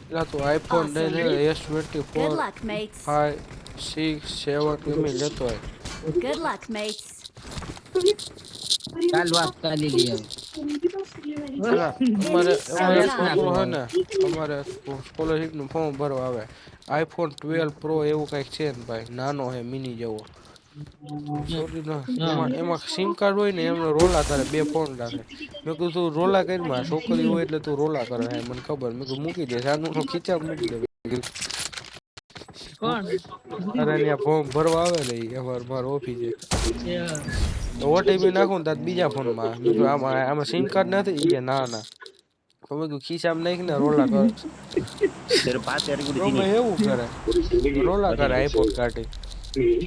એટલે તું આઈફોન લઈને Awesome. S24 Good luck, mates. 5 6 7 ગમે ઈ લેતો હોય. Good luck, mates. કાલ વાત કરી લઈએ હવે. એટલે અમારે અમારે Showtime. છોકરો હે ને અમારે સ્કોલરશિપ નું ફોર્મ ભરવા આવે. આઈફોન 12 પ્રો એવું કઈક છે ને ભાઈ, નાનો હે મિની જેવો. સોરી ના એમાં એમાં સિમ કાર્ડ હોય ને એમનો રોલા કરે, બે ફોન રાખે. મેં કીધું તું રોલા કરીમાં છોકરી હોય એટલે તું રોલા કરે હે મને ખબર. મેં કીધું મૂકી દે આનું ખીચા મૂકી દે. કોણ અરે અહીંયા ફોર્મ ભરવા આવે ને ઈ મારો ઓફિસે. તો ઓટીપી નાખું ને તાર બીજા ફોનમાં. મેં કીધું આમાં સિમ કાર્ડ નથી? ઈ કે ના ના. તો મેં કીધું ખિસ્સામાં નાખીને રોલા કર. तेरे पास तेरे को તો दी મેં એવું કરે, રોલા કરે આઈફોન કાઢી.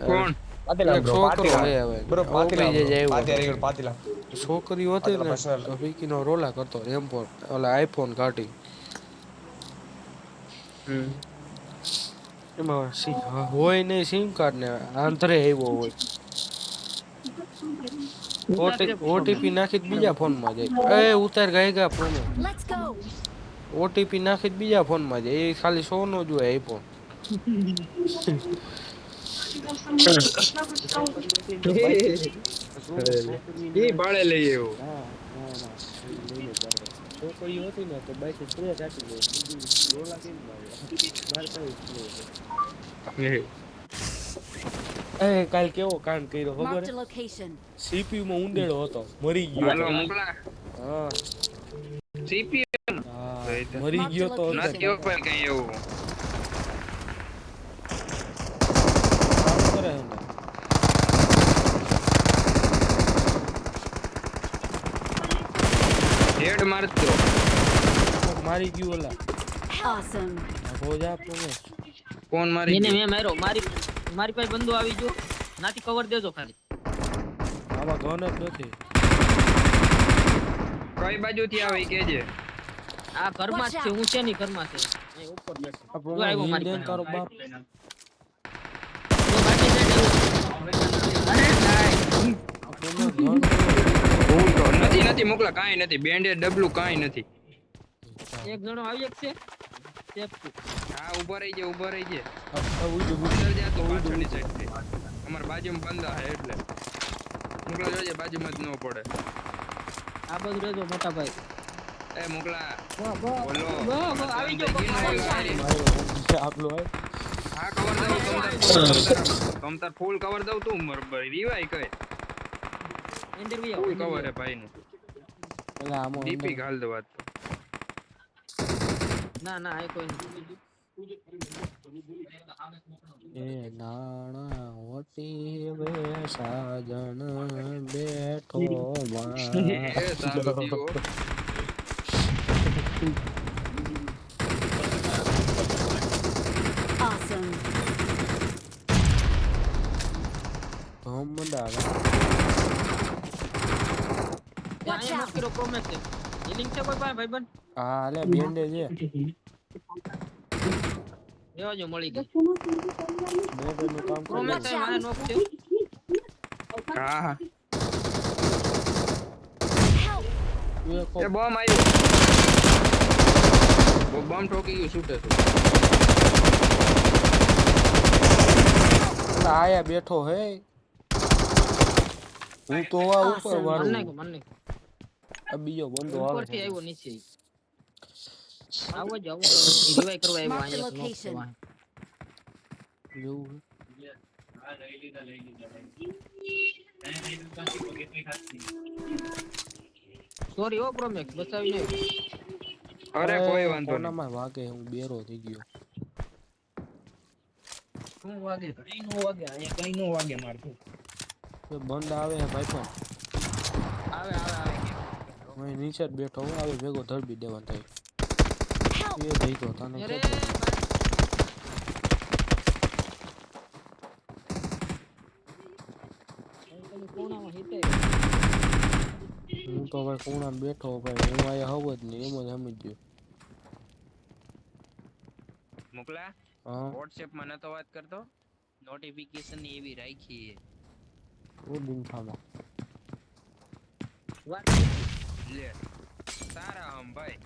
કોણ એક છોકરો હે હવે bro ઓપી જે જાય પાતિલા આવ્યો. પાતિલા છોકરી હતી ને તો વિકીનો રોલા કરતો એમ પણ ઓલા આઈફોન કાઢી. એમાં હોય નહીં સિમ કાર્ડ ને આંતરે આવ્યો હોય. ઓટીપી નાખી બીજા ફોનમાં જાય. એ ઉતાર ગયા ફોને. Let's go. ઓટીપી નાખી બીજા ફોનમાં જાય. એ ખાલી 100 નો જ હોય આઈફોન. એ ભાડે લઈ આવ્યો છોકરી હતી ને તો બાઈક સ્પ્રે રાખી દે. રોલા કેમ મારે કઈ કાલ કેવો કાંડ કર્યો ખબર Marked હે? a location. સીપીયુ માં ઉંદેડો હતો, મરી ગયો. હાલો મોકલા હા સીપી હા મરી ગયો તો અંદર. નથી ઓપન કઈ એવું કામ કરે હે ને. હેડ મારતો કોક મારી ગયું ઓલા. Awesome. રોજ આપો ને. કોણ મારી એને ગયું? મેં માર્યો. મારી પાસે બંદો આવી ગયો. નાથી કવર દેજો ખાલી. આમાં ગન જ નથી. કઈ બાજુથી આવે ઈ કેજે આ ઘરમાં જ છે. હું છે ની ઘરમાં છે. અહીં ઉપર બેઠો. આ જો આવ્યો હિન્દ મારી એન પાસે. તારો બાપ. જો બાકી સાઈડ આવ્યો. નથી નથી મોકલા કાઈ નથી બેન્ડેડ ડબલું કાઈ નથી એક જણો આવી છે. સેફ ટુ. હા ઊભો રહી જે ઉડી અંદર જા તો પાછળની સાઈડ થી અમાર બાજુમાં બંદા હે એટલે મોકલા જોજે બાજુમાં જ ન પડે આ બધું રહેજો મોટા ભાઈ. એ મોકલા બો આવી ગયો. આપલો હે. હા કવર દઉં તમતાર ફૂલ કવર દઉં તું બરાબર રીવાય કઈ ઇન્ટરવ્યુ ફૂલ કવર હે ભાઈ નું એલા આમો ડીપી ઘાલ દો વાત ના આ કોઈ નહીં. એ નાણા હોતી વે સાજણ બેઠો માં. એ સારું દીવો Awesome. ભમ મંડાવે. Watch out. Kilo Promax છે. હીલિંગ છે કોઈ પાસે ભાઈબંધ? હા લે બેન્ડેજ છે. લેવા જો મળી ગઈ. બેન્ડેજ નું કામ પ્રોમેક્સ કરે. મારે નોક છે. હા હા Help. એ બોમ્બ આવ્યો બોમ્બ ઠોકી ગયું છૂટે છે આયા બેઠો હે. હું તો આ ઉપર Awesome. વાળું. મન નહીં. આ બીજો બંદો આવે ઉપરથી છે. આવ્યો નીચે. આવો જ આવો. રિવાઈ કરવા આવ્યો Mark the અહીંયા નોક location. કરવા. જેવું સોરી ઓ પ્રોમેક્સ બચાવી નહીં. અરે કોઈ વાંધો નહીં કોનામાં વાગે હું બેરો થઈ ગયો. શું વાગે? કઈ નો વાગે. અહીંયા કઈ નો વાગે મારતું. એ બંધ આવે હે ભાઈ પણ. આવે હું નીચે જ બેઠો હું. આવે ભેગો ધરબી દેવાનો થાય. Help. એ થઈ ગયો તને અરે ખબર. કોણામાં હિટે. હું તો ભાઈ કોણામાં બેઠો ભાઈ. હું આયા હવ જ નહીં એમ જ સમજી ગયો. મોકલા હા WhatsApp માં નતો વાત કરતો નોટિફિકેશન એવી રાખી હે હું દિનખામાં વાત લે સારા હમ ભાઈ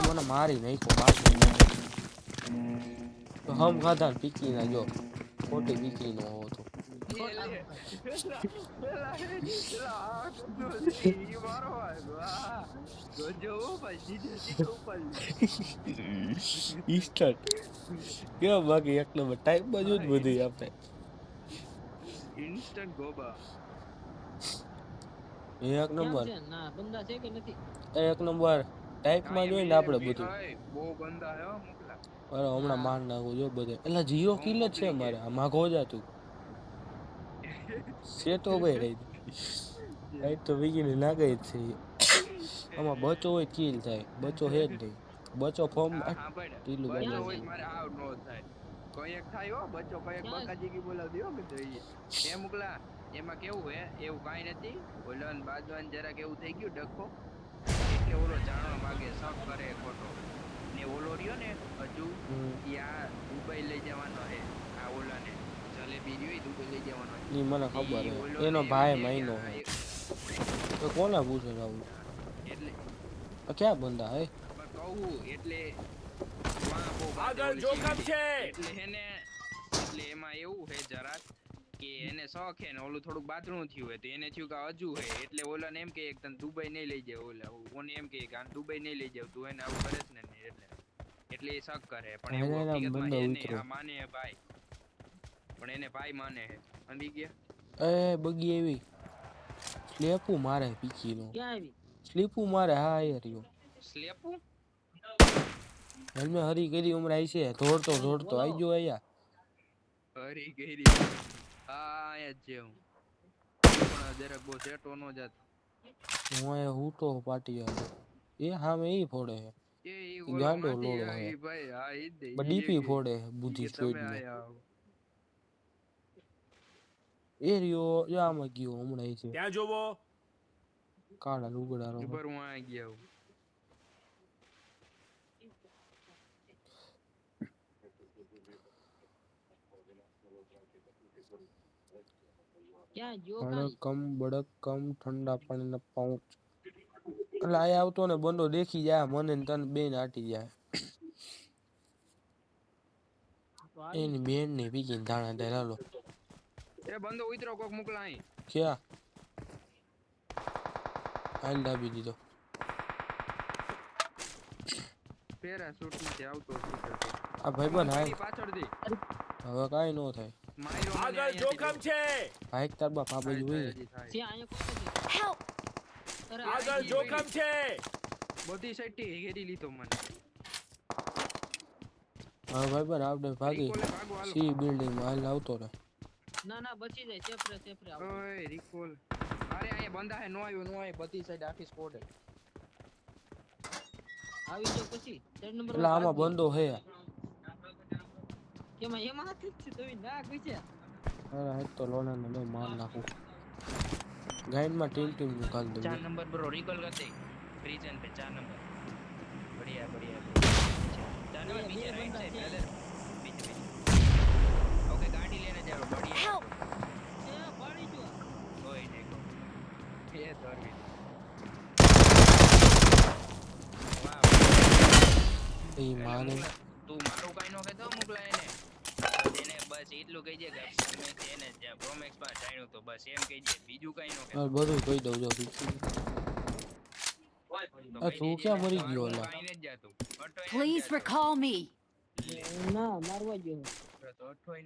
મને મને મારી નાખ્યો બાપ તો હમ ખાધા ને પીકી ના જો ખોટી પીકી નો હતો ઇન્સ્ટન્ટ કેવા બાકી એક નંબર ટાઈમ માં જ બધું આપણે ઇન્સ્ટન્ટ ગોબા એક કેમ નંબર છે ના બંદા છે કે નથી એક નંબર ટાઈપ માં જોઈ ને આપણે બધું બહુ બંદા હે હો મોકલા અરે હમણાં માર નાખું જો બધે એટલે જીરો કિલ જ છે મારે આ માગો જાતું છે તો ભાઈ રહી રાઈટ તો વીગીને નાગઈ જ છે આમાં બચો હોય કિલ થાય બચો હે જ નહીં બચો ફોર્મ હા ભાઈ ટીલું બચો બાજુ હોય મારે આવ નો થાય કોઈ એક થાય હો બચો કોઈ એક બકાજી કી બોલાવ દો કે જોઈએ એ મોકલા એમાં કેવું હે એવું કાઈ નથી ઓલન બાદવાન જરા કેવું થઈ ગયું ડખો એટલે ઓલો જાણવા માંગે શક કરે ખોટો ને ઓલો રહ્યો ને હજુ યા દુબઈ લઈ જવાનો હે આ ઓલાને જલેબી રહ્યો દુબઈ લઈ જવાનો ઈ મને ખબર હે એનો ભાઈ મહિનો હે તો કોને પૂછે આવું એટલે ક્યાં બંદા હે કહું એટલે આગળ જોખમ છે એટલે હેને એટલે એમાં એવું હે જરાક કે એને શોખ હે ને ઓલું થોડુંક બાતરું થયું હે તો એને થયું કે હજુ હે એટલે ઓલાને એમ કે તને દુબઈ નહીં લઈ જાય ઓલા ઓને એમ કે આ દુબઈ નહીં લઈ જાવ તું એને આવું કરે છે ને એટલે એ શક કરે પણ એવું હકીકતમાં એને આ માને હે ભાઈ પણ એને ભાઈ માને હે સમજી ગયા એ બગી એવી સ્લેપુ મારે પીકી નો ક્યાં આવી સ્લીપુ મારે હા યાર યો સ્લેપુ હેલમે હરી કરી ઉમર આઈ છે દોડતો આઈ ગયો આયા હરી ગઈ હા આયા જ હું પણ જરાક બહુ સેટો નો જાત હું એ હૂટો પાટી એ હામે ઈ ફોડે એ ગાંડો લોડો હે એ ભાઈ હા ઈ દે ડીપી ફોડે બુદ્ધિ છોડ દે એ રહ્યો જામાં ગયો હમણાં ઈ છે ત્યાં જોવો કાળા લુગડા રો ઉપર હું આ ગયા હું ક્યાં જો બડકમ ઠંડા પાણીના પાઉચ એટલે આ આવતો ને બંદો દેખી જાય મને ને તને બેન આટી જાય એની બેન ને પીકીને ધાણા દે લાલો એ બંદો ઉતરો કોક મોકલા અહીં ક્યાં હાલ દાબી દીધો પેરાશૂટ માંથી આવતો આ ભાઈબંધ હાય પાછળથી હવે કાઈ નો થાય માર્યો મને આગળ જોખમ છે ભાઈ તાર બાપ આ બાજુ હોય છે અહીંયા કોઈ Help! અરે આગળ જોખમ છે બધી સાઈડ થી ઘેરી લીધો મને હા ભાઈબંધ આપણે ભાગી રિકોલે ભાગો હાલો સી બિલ્ડિંગ માં હાલ આવતો રહે ના ના બચી જાય સેફરે આવો ઓય રિકોલ અરે અહીંયા બંદા હે નો આવ્યો બધી સાઈડ આખી સ્કોડ હે આવી જાવ પછી 3 નંબર એટલે આમાં બંધો હે એમાં હાથ છે તો ના કઈ છે અરે આ તો લોના ને માર નાખું ગાઈન માં ટીમ નું કાલ દઉં 4 नंबर ब्रो रिकॉल कर दे प्रिजन पे 4 नंबर बढ़िया 4 नंबर पीछे राइट साइड ब्रदर पीछे ओके गाड़ी लेने जाओ बढ़िया Help! એ પાડી જો कोई देखो ये दौड़ એ માને તું મારું કાઈ નો કહેતો મોકલા એને બસ એટલું કહી દે કે મેં તેને પ્રોમેક્સ માં જાણ્યું તો બસ એમ કહી દે બીજું કાઈ નો કહે બધું કહી દઉં જો પીછું આ તું ક્યાં મરી ગયો લા કાઈ ન જાતું Please recall me. ના મારવા ગયો તો અઠોઈ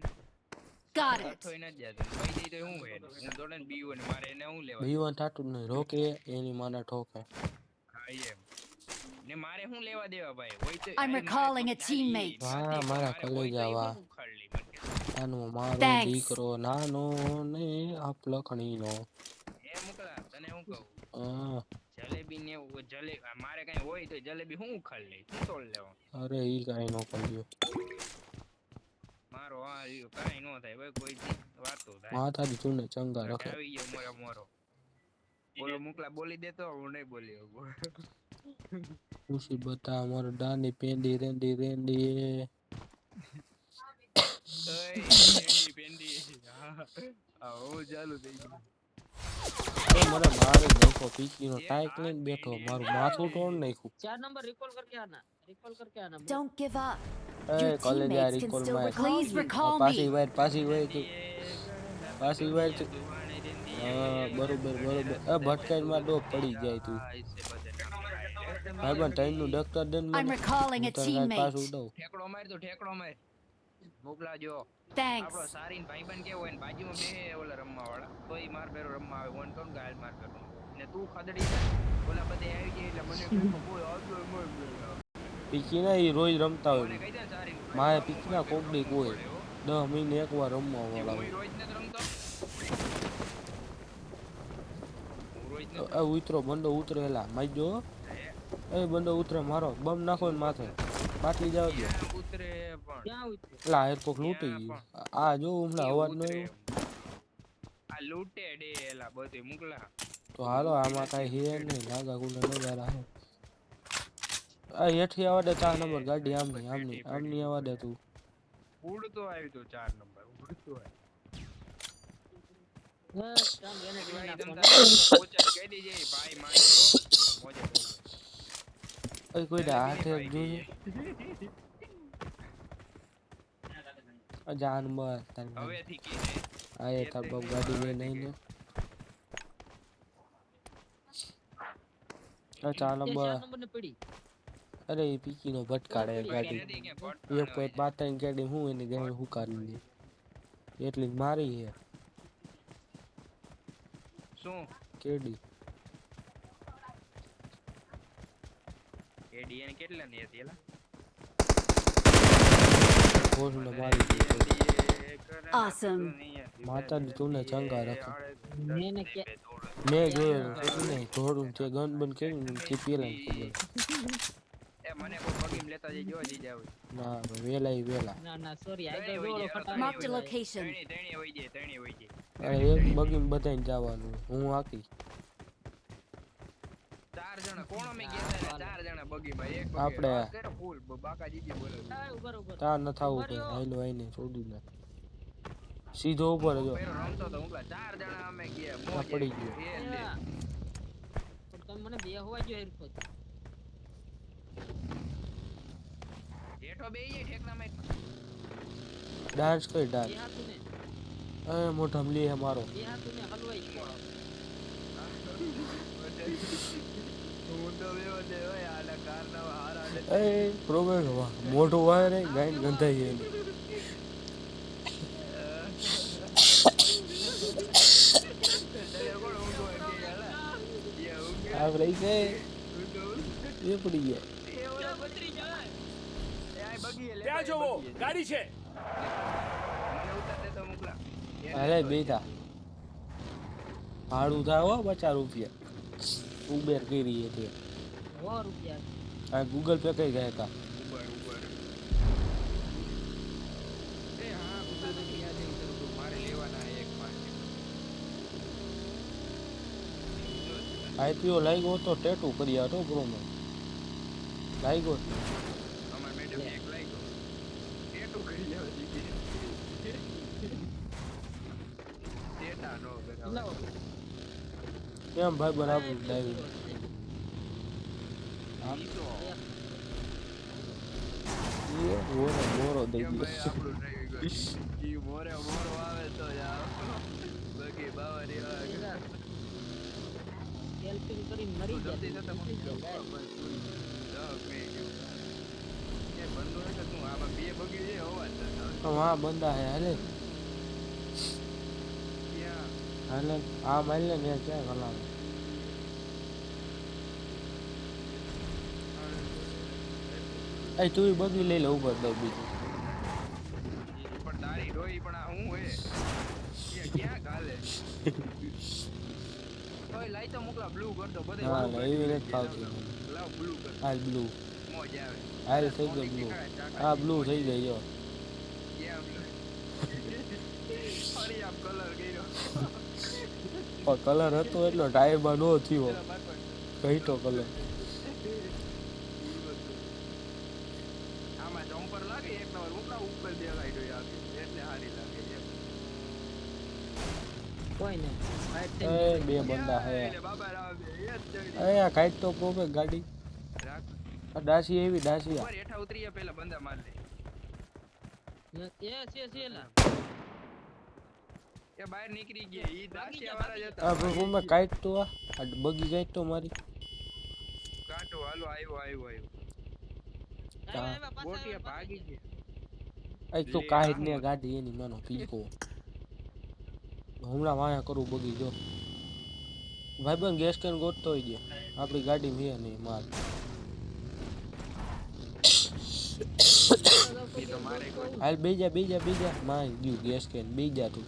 Got it. અઠોઈ ન જાતું કહી દે તો હું હે હું દોડે ને બીવું ને મારે એને હું લેવા ભીવાન થાતું નહીં રોકે એની માના ઠોકે હા એમ ને મારે શું લેવા દેવા ભાઈ હોય તો I'm recalling a teammate. વાહ મારા કલેજા વાહ આનો મારો Thanks. દીકરો નાનો ને આપ લખણીનો એ મોકલા તને હું કહું હા જલેબી ને મારે કઈ હોય તો જલેબી હું ઉખાડ લઈ શું તોડ લેવા અરે ઈ કાઈ નો કર્યો મારો આ કઈ નો થાય ભાઈ કોઈ વાતો થાય માથાની ચૂને ચંગા રખે આવી ગયો મોરો મોરો બોલો મોકલા બોલી દેતો હું નહીં બોલી ખુશી બતા મારો ડાની પેંડી રેંડી પેન્ડી હા હું ચાલુ થઈ ગયું એ મને મારે દેખો પીકી નો ટાઈક લઈને બેઠો મારું માથું તોડ નાખ્યું 4 નંબર રિકોલ કરકે આના recall करके आना बोल। Don't give up. A Your college આ teammates can recall still માં recall આ you. Recall પાછી me. વાયર પાછી વાયર હા બરોબર આ ભટકાઈ માં ડોપ પડી જાય તું ભાઈબંધ ટાઈમ નું ડોક્ટર દેન I'm મને recalling a હું તને કાલ પાછું teammate. દઉં ઠેકડો માર તો ઠેકડો માર મોકલા જો Thanks. આપણો સારીન ભાઈબંધ કેવો હોય ને બાજુમાં બે ઓલા રમવા વાળા તોય માર ભેરો રમવા આવે ફોન કરું ગાલ માર ભેરો ને તું ખદડી જાય ઓલા બધે આવી જાય એટલે મને કઈ કોઈ આવતો મોય પીકી ના ઈ રોજ રમતા મને હોય કહી દે સારીન મારે પીકી ના કોકડી કોઈ 10 મહિને એકવાર રમવા હું વાળા હોય રોજ નથી રમતો હું રોજ નથી આ ઉતરો બંડો ઉતરેલા માજો એ બંડો ઉતરે મારો બમ નાખો ને માથે બાટલી જાવ દે ક્યાં ઉતરે પણ क्या उतरे? એલા એર કોક લૂટી ગયું આ જો હમણાં અવાજ ન ઉતરે આવ્યો આ લૂટે ડે એલા બધી મુકલા તો હાલો આમાં કાંઈ હે નહીં લાગા ગુંડા નજારા હે આ હેઠી આવવા દે 4 નંબર ગાડી આમની આવવા દે તું ઉડતો આવ્યું તો 4 નંબર ઉડતો આવ્યું बस काम लेने के ભાઈ लिए તમ ना તારે પોચાડી કહી દેજે ભાઈ માનજો મોજે મોજે એ કોઈ દે હાથે જોઈ જાન બસ હવેથી કીને આ એ તાર બાપ ગાડી લઈ નહીં ને આ 4 નંબર 4 नंबर ने पड़ी। અરે એ પીકી નો ભટકાડે ગાડી નથી કે એક કોઈ પાતાની ગાડી હું એની ગાડી હુકારી દી એટલી જ મારી હે શું કેડી એડીએન કેટલા ની હતી એલા કોસને મારી દીધી Awesome. માતાજી તુને ચંગા રાખે मैंने क्या મેં જોયું કેટલું નહીં થોડું તે ગન બન કર્યું ને તે પેલા ખબર એ મને કોઈ બગીમ લેતા જઈ જો જી જાવ ના વેલા ना ना सॉरी आई नहीं, गो वही रोड है, फटा Marked a location. તેણી વઈ જાય તેણી વઈ જાય અરે એક બગીમ બધાને જવાનું હું આકી 4 જણા કોણ અમે ગયા હતા 4 જણા બગીમાં એક બગી આપણે- વાત કરે ફૂલ બાકાજીજી બોલે ऊपर ऊपर તા ન થાવું કે આઈલો આઈને છોડી ના સીધો ઉપર જો પેલો રમતો તો હું 4 જણા અમે ગયા આ મોજ પડી ગયો એ લે પણ તમે મને બે હોવા જો હેરકો હેઠો બેહી જાય ઠેકનામાં ડાન્સ કર ડાન્સ બે હાથુને એ મોઢમ લે હે મારો બે હાથુને હલવાઈ ગયો હું તો બેવો દે ઓય આલા કારના હારા દે એ પ્રોબ્લેમ હવા મોઢું વાય રે ગાઈન ગંધાઈ એની કોણ ઊંઘો કે આલા એ ઊંઘે આ રહી છે ઊંઘો એ પડી ગયો એ ઓલા બત્રી જાય એ આ બગીએ લે ત્યાં જોવો ગાડી છે મને ઉતાર દે તો મોકલા અરે બેટા ભાડું થાય હો 50 રૂપિયા ઉબેર કરી એટલે 100 રૂપિયા આ ગૂગલ પે કઈ ગયા તા ઉબર ઉબર એ હા ઉતાર દે યાદ નહીં કરું તું મારે લેવાના એક પાંચ આઈપીઓ લાગ્યો તો ટેટુ કરી આતો પ્રોમો લાગ્યો અમાર મેડમ એક લાગ્યો ટેટુ કરી આવે દીદી ટેટા નો કરાવે લાવો કેમ ભાઈ બરાબર ડાઈવ ઈ તો એ મોરો દઈ કેમ ભાઈ ગયો આપણું ડ્રાઈવિંગ ઈ મોરે મોરો આવે તો યાર બાકી બાવાની આવે સેલ્ફી કરીને મરી તું જલ્દી ગયા જતા મને કે બંધો હે કે તું આમાં બે બગી છે અવાજ હા બંદા હે હાલે ક્યાં હાલે આ મારી ને ક્યાં ગલા એ તું બગી લઈ લે ઉપર દો બીજું પણ તારી રોઈ પણ આ હું હે એ ક્યાં ગાલે ઓય લાઈ તો મોકલા બ્લુ કર દો બધે હા એવી રીતે ફાવતી લાવ બ્લુ કર હાલ બ્લુ મોજ આવે હાલ થઈ ગયો બ્લુ હા બ્લુ થઈ જાય જો ક્યાં બ્લુ અરે આમ કલર કર્યો પણ કલર હતો એટલો ટાયરમાં નો થયો કઈ તો કલર આમાં જમ્પર લાગે એક નંબર મોકલા ઉપર દે લાઈટો આવે એટલે હારી લાગે એમ કોઈ નહીં એ બે બંદા હે એટલે બાબા રાવ એ જ જલ્દી એ આ કાઈટ તો પ્રોબે ગાડી રાખ આ ડાસી એવી ડાસી ઉપર હેઠા ઉતરીએ પેલા બંદા માર લે છે એલા એ બહાર નીકળી ગયા ઈ દાસિયા વાળા જ આ હતા ભૂમાં કાઈટ તો આ બગી કાઈટ તો મારી કાંટો હાલો આવ્યો ગોટિયા ભાગી ગયા આ તો કાઈટ ને ગાડી એની માનો પીકો હમણાં વાયા કરું બગી જો ભાઈબંધ ગેસ કેન ગોતતો હોય છે આપણી ગાડી મે નહીં માર ઈ તો મારે કોઈ હાલ બીજા માર ગયું ગેસ કેન બીજા તું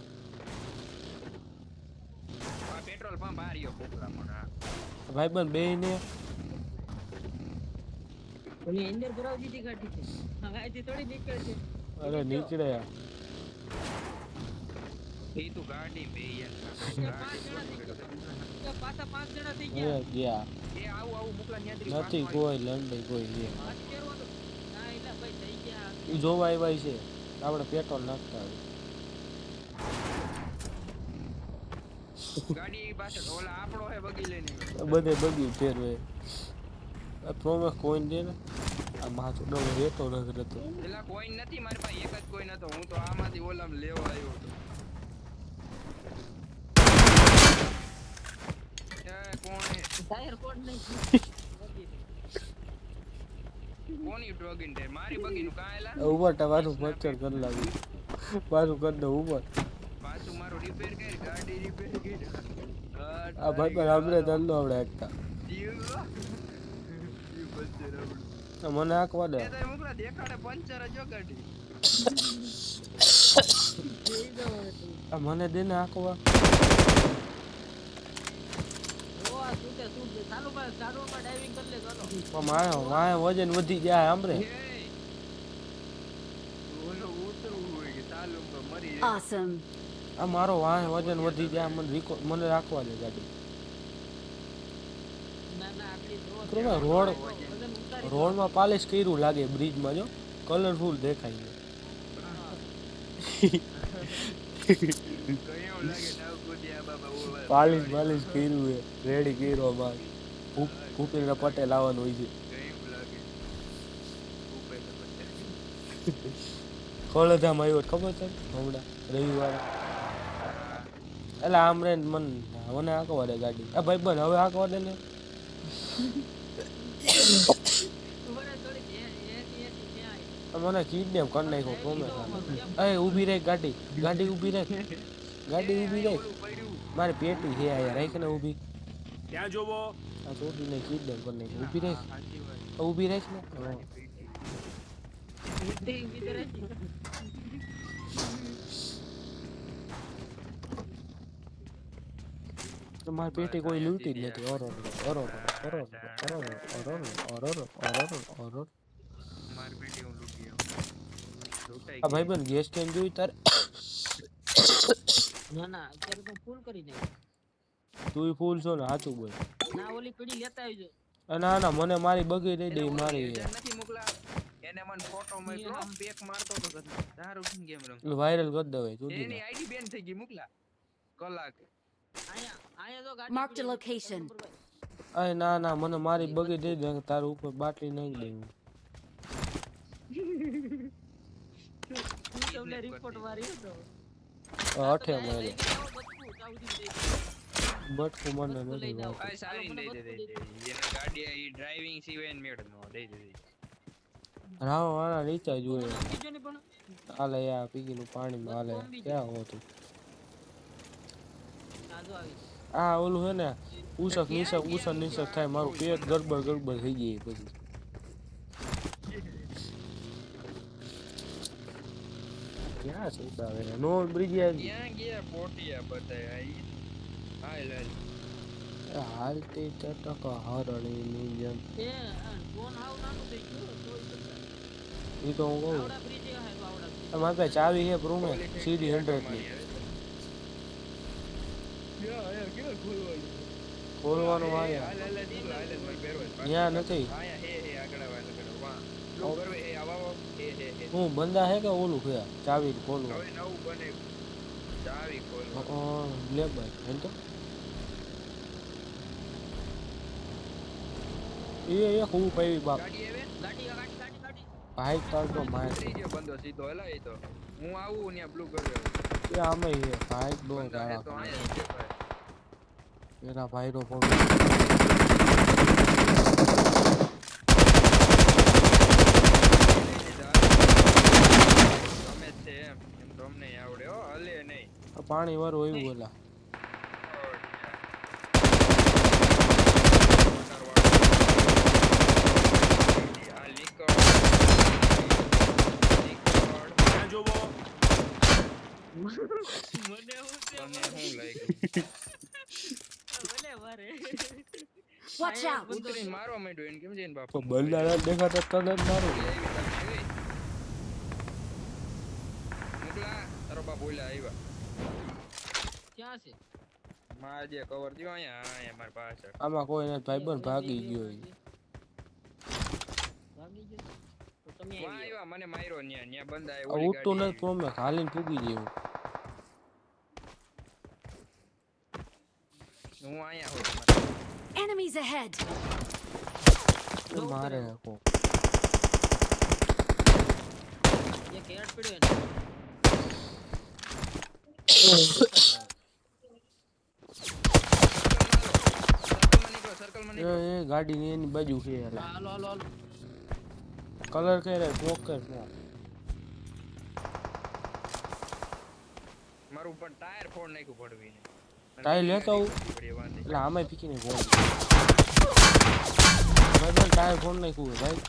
આ પેટ્રોલ પંપ આ રહ્યો પોકલા મોડા ભાઈબંધ બે ને ઓલી અંદર ભરાવી દીધી ગાડી છે હવે આથી થોડી નીકળે છે અરે નીકળે ઈ તું ગાડી બે પાછા 5 જણા થઈ ગયા અરે ગયા એ આવું મોકલા ન્યાથી નથી કોઈ લંડઈ કોઈ લે પાછું ફેરવાનું ના એલા ભાઈ થઈ ગયા ઈ જોવા આવ્યા છે આપણે પેટ્રોલ નાખતા હોય ગાડી પાસે ઓલા આપણો હે બગી લઈને બધે બગી ફેરવે પ્રોમેસ કોઈન દે ને આ માથું ડબલ રેતો નથી રહેતો પેલા કોઈન નથી મારી પાસે એક જ કોઈન હતો હું તો આમાંથી ઓલામ લેવા આવ્યો હતો એ કોણ હે ટાયર કોડ નહીં કોની ડ્રોગિન છે મારી બગીનું કાયલા ઉપર તમારું પંચર કરી લાવી પાછું કરી દઉં ઉપર પાછું મારું રિપેર કરી ગાડી રિપેર કરી આ ભાઈ પર આપણે ધંધો આવડે એકતા મને આંકવા દે મોકલા દેખાડે પંચર જ ગાડી આ મને દે ને આંકવા ઓ આ સુતે ચાલુ માં ડાઇવિંગ કરી લે ચાલો મારે વજન વધી જાય આમરે ઓલો ઉતરવું હોય કે ચાલુ મરી Awesome. આ મારો વજન વધી જાય મને રાખવા દે ગાડી ના આટલી રોડ રોડમાં પાલિશ કર્યું લાગે બ્રિજમાં જો કલરફુલ દેખાય છે કયો લાગે નાવ કુદિયા બાબા પાલિશ કર્યું છે રેડી કર્યો બાર ભૂપેન્દ્ર પટેલ આવવાનું હોય છે કયો લાગે ખોલધામ આવ્યો ખબર છે હમણાં રવિવારે એટલે આમ રે મને આંકવા દે ગાડી આ ભાઈ બન હવે આંકવા દે ને મને કિડનેપ કરી નાખ્યો પ્રોમેસ એ ઊભી રહે ગાડી ઊભી રહે મારી પેટી છે યાર રાખ ને ઊભી ત્યાં જોવો આ છોડીને કિડનેપ કરી નાખ્યો ઊભી રાખ ને તમારી પેટી કોઈ લૂંટી જ નથી મારી બેટી હું લૂટી આ ભાઈબંધ ગેસ કેન જોઈ તારે ના અત્યારે તો ફૂલ કરી દે તું ફૂલ છો ને સાચું બોલ ના ઓલી પીડી લેતા આવજો ના મને મારી બગી દઈ દે મારી નથી મોકલા એને મને ફોટો મોકલો પેક મારતો તો દારૂ પીને ગેમ રમ વાયરલ કરી દે તું એની આઈડી બેન થઈ ગઈ મોકલા કલાક આયા તો ગાડી Marked a location. અરે ના મને મારી બગી દઈ દે તાર ઉપર બાટલી નાખી દેવું તમને રિપોર્ટ મારી હતો અઠે મળે બટકું મને નથી ભાવતું. આ સારી દઈ દે એને ગાડી ઈ ડ્રાઇવિંગ સિવાય મેળ નો દઈ દે રાવ વાળા રીચા જોઈએ બીજો ને પણ હાલે યા પીકી નું પાણી માં હાલે ક્યાં હોતું આજો આવી આ ઓલું હે ને ઉસક નિસક થાય મારું પેટ ગડબડ થઈ ગઈ પછી ક્યાં છે ઉતાવે નો બ્રિજ ક્યાં ગયા પોટિયા બતાય હાલતી ચટક હરણી ની જેમ એ ફોન આવ નાનું થઈ ગયું તો ઈ તો હું કહું આવડા બ્રિજ હે તો આવડા મારી પાસે ચાવી હે રૂમે સીડી 100 ની ખોલવાનું આયા ત્યાં નથી હું બંદા હે કે ઓલું છે ચાવી ખોલવું લે ભાઈ એમ તો એ હું પાવી બાપ ગાડી આવે ગાડી ગાડી ગાડી ગાડી ભાઈ કરતો માર ઉતરી ગયો બંદો સીધો હલા એ તો હું આવું ત્યાં બ્લુ કલર એ આમે હે ભાઈ દો બંદા હે ગાળા તો અહીંયા છે ભાઈ એના ભાઈ નો ફોન તમે જ છે એમ તો અમને આવડે હો હલે નહીં પાણી વાળું એવું ઓલા ત્યાં જોવો મને હું છે મને વારે Watch out! ઉતરીને મારવા માંડ્યો એને કેમ જઈને તો બાપુ બલ્લા દેખાતા તને જ મારું મુકલા તારો બાપ બોલ્યા આવ્યા ક્યાં છે માં જે કવર દ્યો અહીંયા અહીંયા મારી પાસે આમાં કોઈ નથી ભાઈબંધ ભાગી ગયો ઈ. ભાગી ગયો તો તમે વાં આવી આવ્યા મને માર્યો ન્યા ન્યા બંદા આ ઉઠતું નથી કોમે હાલીને ફૂગી જેવું હું અહીંયા હોઉં Enemies ahead! એ મારે કો એક હેડ પડ્યો એને સર્કલમાં એ નીકળો એ ગાડી ની એની બાજુ છે એલા હાલો હાલો હાલો કલર કઈ રે સ્મોક કર સ્મોક મારું પણ ટાયર ફોડ નાખ્યું પડવીને ટાયર લેતો આવું પડી વાંધી એટલે આમાં પીકીને ગોળ ભાઈ પણ ટાયર ફોન નાખ્યું હે ભાઈ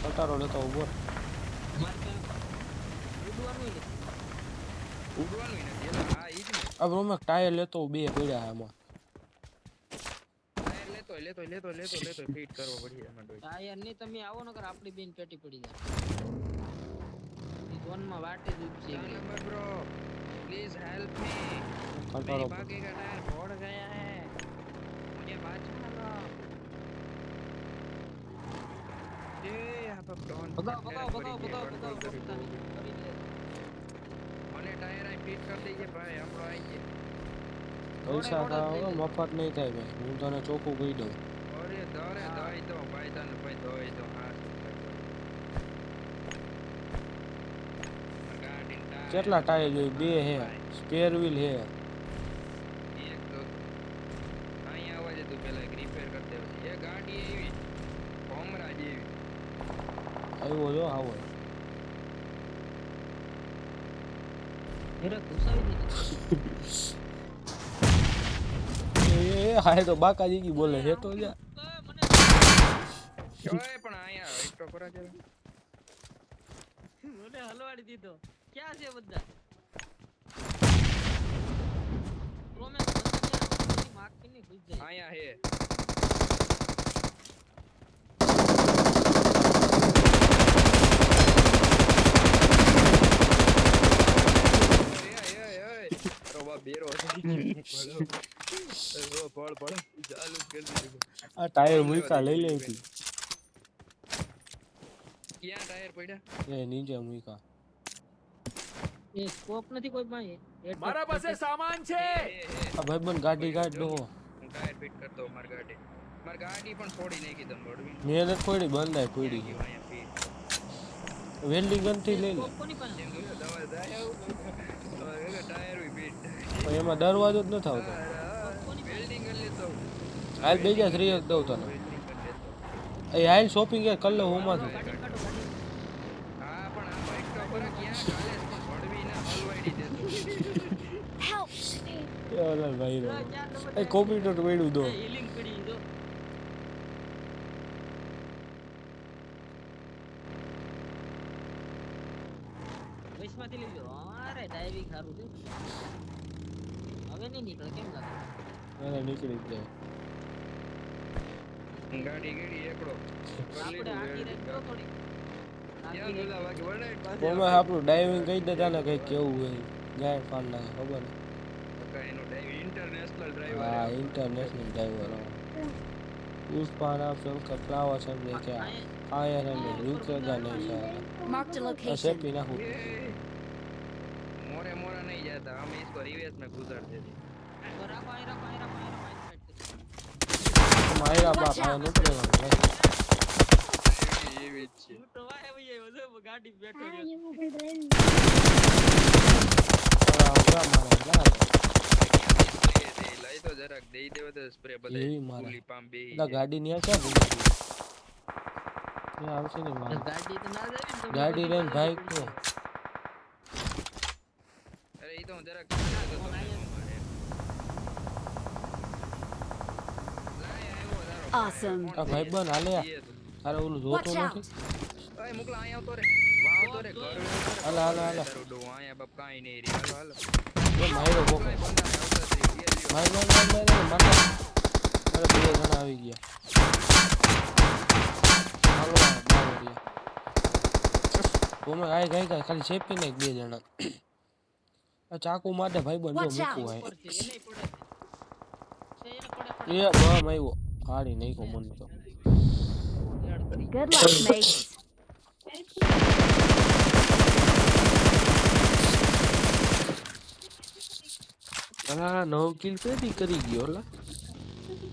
પટારો લેતો ઉભો મારે ત્યાં ઉડવાનું ને ઉડવાનું નથી એટલે હા ઈ જ ને अब मैं टायर लेता हूँ बे पड़ा है मैं ટાયર લેતો ફિટ કરવો પડશે એમાં ડોઈ ટાયર ની તમે આવો નકર આપડી બેન પેટી પડી જાય ઈ ઝોન માં વાટે જ છે number bro please help me control मेरी बाकी का टायर फोड़ गया है मुझे बचा लो ये यहाँ पर डॉन ભગાવ ભગાવ ભગાવ ભગાવ ભગાવ કરી લે મને ટાયર આ ફિટ કરી દઈએ ભાઈ આપણો આવી છે पैसा का मफत नहीं था भाई हूँ तने चोखू कही दઉં અરે દરે દઈ દો ભાઈ તને ભાઈ દઈ દો હા ગાડી ટાયર કેટલા ટાયર જોઈ બે હે સ્પેર વ્હીલ હે એક દો અહીંયા આવવા દે તું પેલા એક રિપેર કરી દેવું એ ગાડી એવી ભમરા જેવી આવ્યો જો આવો મેરે ઘુસાવી દીધી એ હાય તો બાકાજી કી બોલે હે તો જા મને જોય પણ અહીંયા એક તો કરા જરા મને હલવાડી દીધો ક્યાં છે બધા પ્રોમેસ બધા માર્ક ની ઘુસ જાય અહીંયા હે બેરો પડ ચાલુ કરી દીધું આ ટાયર મુઈકા લઈ લે કી ક્યાં ટાયર પડ્યા એ નીચે મુઈકા એ સ્કોપ નથી કોઈ પાસે મારા પાસે સામાન છે આ ભાઈબંધ ગાડી કાઢ દો હું ટાયર ફિટ કરતો મારી ગાડી પણ ફોડી નાખી દમ બડવી મેં નથી ફોડી બંધાય ફોડી ગઈ અહીંયા ફિટ વેલ્ડિંગ ગન થી લઈ લે સ્કોપ કોની પાસે જેમ જોયો દવા જાય ટાયર વી ફિટ પણ એમાં દરવાજો જ નથી આવતો વેલ્ડિંગ કરી લેતો હાલ બેજા 3 દઉં તને વેલ્ડિંગ કરી લેતો એ હાલ શોપિંગ કર લે હોમાંથી હા પણ આ બાઈક તો પર ક્યાં ચાલે છે બડવી ના હલવાડી દેતો Help! એ ઓલા ભાઈ રે એ કોમ્પ્યુટર વેડું દો હીલિંગ પડી જો વૈશમાંથી લઈ લો અરે ડાઇવિંગ સારું છે હવે નહીં નીકળે કેમ લાગે એને નીકળી જ જાય ગાડી એકડો આપણે આખી રાત જો થોડી ક્યાં ગયેલા બાકી વડાઈ પાસે ઓમાં આપણું ડાઇવિંગ કહી દેતા ને કઈ કેવું હોય ગાય પાન ના ખબર ને એનો ડ્રાઈવ ઇન્ટરનેશનલ ડ્રાઈવર हाँ इंटरनेशनल ड्राइवर उस पार आप चलकर फ्लावर सब लेके आए हैं में रुकेगा नहीं सारा Marked a ऐसे location. पीना हो मोरे मोरा नहीं जाता हम इसको रिवर्स में गुजर देते રાખો અહીં રાખો અહીં રાખો અહીં રાખો અહીં हमारा बाप Watch है out. नो पड़ेगा भाई એવી જ છે હું તો વાહે વઈ આવ્યો જો ગાડી બેઠો રહ્યો ઉભા મારે લા લઈ તો જરાક દઈ દેવો તો સ્પ્રે એવી બધા મારે. ગુલી પામ બે લા ગાડી ની આ ક્યાં ભૂલી ગઈ એ આવશે ને મારે ગાડી તો ના જાય ને ગાડી લઈને ભાઈ તો અરે ઈ તો હું જરાક Awesome. આ ભાઈ બન હાલે તારે ઓલું જોતો Watch out. નથી ઓય મુકલા અહીંયા આવતો રે વાહ આવતો રે ઘર હાલે હાલે હાલે તારું ડો અહીંયા બાપ કાઈ નહીં રે હાલો હાલો એ માર્યો બોકો બંદા આવતા છે માર મારે બે જણા આવી ગયા હાલો મારો રહ્યા ઓમે આય ગઈ ખાલી ચેપી ને બે જણા આ ચાકુ માટે ભાઈ બન જો Watch out. મૂકવું ઉપર છે એને પડે છે એને પડે એ બમ આવ્યો કાઢી નાખ્યો મને તો Good luck, mates. આ 9 કિલ કરી ગયો લા